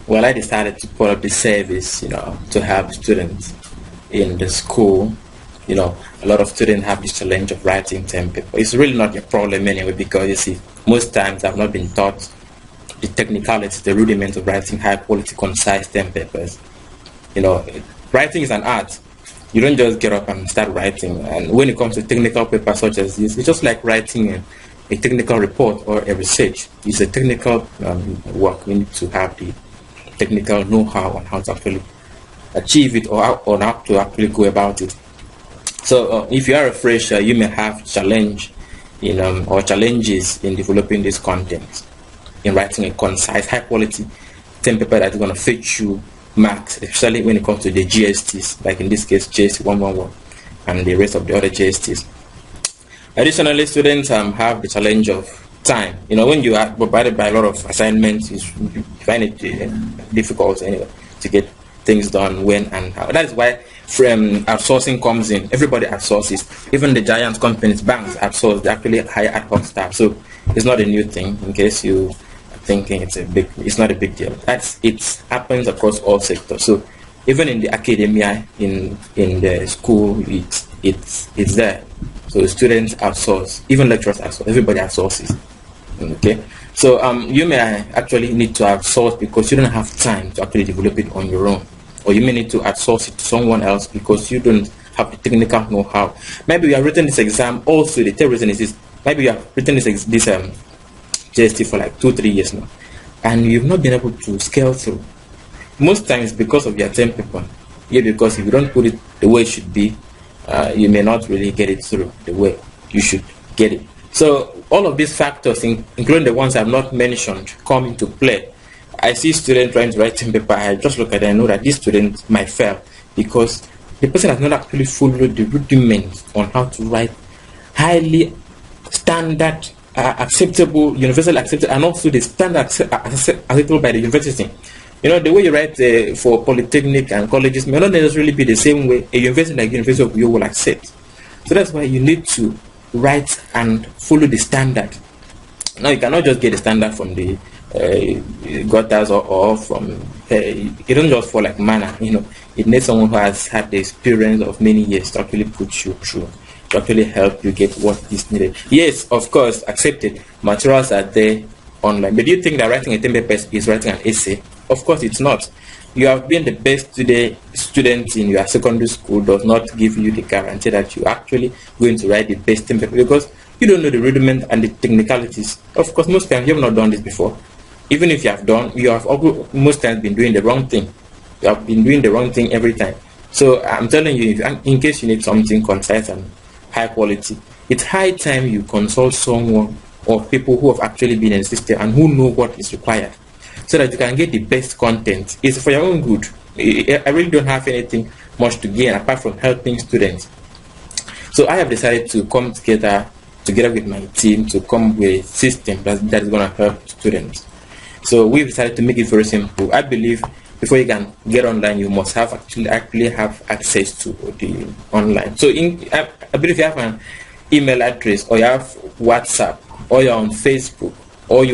well, I decided to put up the service, to help students in the school. A lot of students have this challenge of writing term paper. It's really not a problem anyway, because you see, most times I've not been taught the technicalities, the rudiments of writing high quality, concise term papers. Writing is an art. You don't just get up and start writing. And when it comes to technical papers such as this, it's just like writing a technical report or a research. It's a technical work. We need to have the technical know-how on how to actually achieve it, or how to actually go about it. So if you are a fresher, you may have challenge or challenges in developing this content, in writing a concise, high quality term paper that is going to fetch you marks, especially when it comes to the GSTs, like in this case GST 111 and the rest of the other GSTs. Additionally, students have the challenge of time. When you are bombarded by a lot of assignments, you find it difficult anyway to get things done when and how. That is why outsourcing comes in. Everybody outsources. Even the giant companies, banks outsource. They actually hire ad hoc staff. So it's not a new thing. In case you are thinking it's not a big deal. It happens across all sectors. So even in the academia, in the school, it's there. So students outsource. Even lecturers outsource. Everybody outsources. Okay. So you may actually need to outsource because you don't have time to actually develop it on your own. Or you may need to outsource it to someone else because you don't have the technical know-how. Maybe you have written this exam. Also, the third reason is this. Maybe you have written this GST for like 2-3 years now, and you've not been able to scale through. Most times because of your term paper. Yeah, because if you don't put it the way it should be, you may not really get it through the way you should get it. So all of these factors, including the ones I have not mentioned, come into play. I see students trying to write term paper. I just look at it and know that this student might fail because the person has not actually followed the rudiments on how to write highly standard, acceptable, universally accepted, and also the standard acceptable by the university. The way you write for polytechnic and colleges may not necessarily be the same way a university like the University of UNIUYO will accept. So that's why you need to write and follow the standard. Now you cannot just get the standard from the gutters or from it don't just fall like manna. It needs someone who has had the experience of many years to actually put you through, to actually help you get what is needed. Yes, of course, accepted. Materials are there online. But do you think that writing a term paper is writing an essay? Of course it's not. You have been the best student in your secondary school does not give you the guarantee that you're actually going to write the best term paper, because you don't know the rudiment and the technicalities. Of course, most times you have not done this before. Even if you have done, you have most times been doing the wrong thing. You have been doing the wrong thing every time. So I'm telling you, in case you need something concise and high quality, it's high time you consult someone or people who have actually been in the system and who know what is required, so that you can get the best content. It's for your own good. I really don't have anything much to gain apart from helping students. So I have decided to come together with my team to come with a system that is going to help students. So we've decided to make it very simple. I believe before you can get online, you must have actually have access to the online. So I believe you have an email address, or you have WhatsApp, or you're on Facebook, or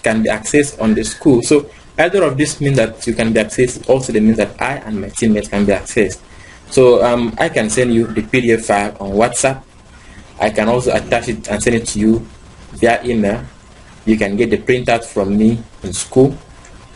can be accessed on the school. So either of this means that you can be accessed. Also, that means that I and my teammates can be accessed. So I can send you the PDF file on WhatsApp. I can also attach it and send it to you via email. You can get the printout from me in school.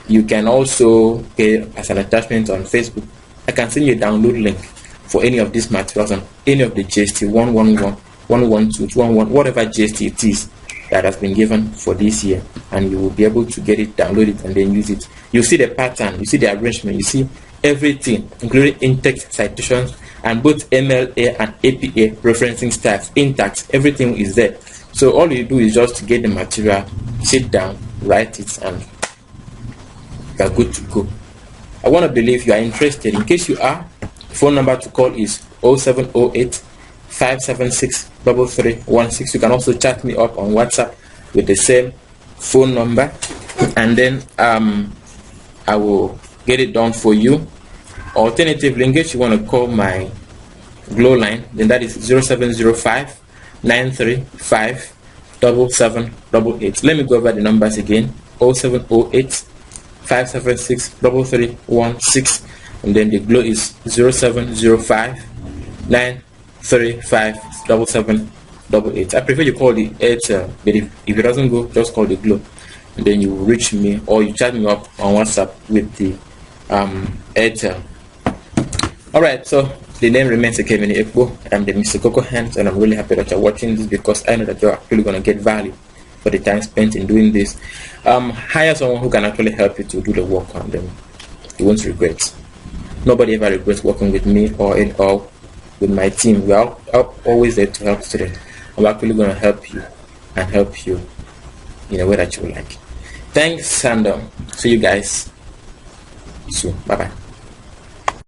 You can also get as an attachment on Facebook. I can send you a download link for any of these materials on any of the GST 111, 112, 211, whatever GST it is that has been given for this year, and you will be able to get it, download it, and then use it. You see the pattern, you see the arrangement, you see everything, including in-text citations and both MLA and APA referencing styles, in-text, everything is there. So all you do is just to get the material, sit down, write it, and you are good to go. I want to believe you are interested. In case you are, phone number to call is 0708 576 3316. You can also chat me up on WhatsApp with the same phone number, and then I will get it done for you. Alternatively, in case you want to call my Glow line, then that is 0705 935 7788. Let me go over the numbers again. 0708 576-3316, and then the Glo is 0705-935-7788. I prefer you call the Airtel, but if it doesn't go, just call the Glo, and then you will reach me, or you chat me up on WhatsApp with the Airtel. Alright, so the name remains KEMCY. I'm the Mr. Coco Hands, and I'm really happy that you're watching this, because I know that you're actually going to get value for the time spent in doing this. Hire someone who can actually help you to do the work on them. You won't regret. Nobody ever regrets working with me or with my team. We are always there to help students. I'm actually going to help you and help you in a way that you like. Thanks, and see you guys soon. Bye bye.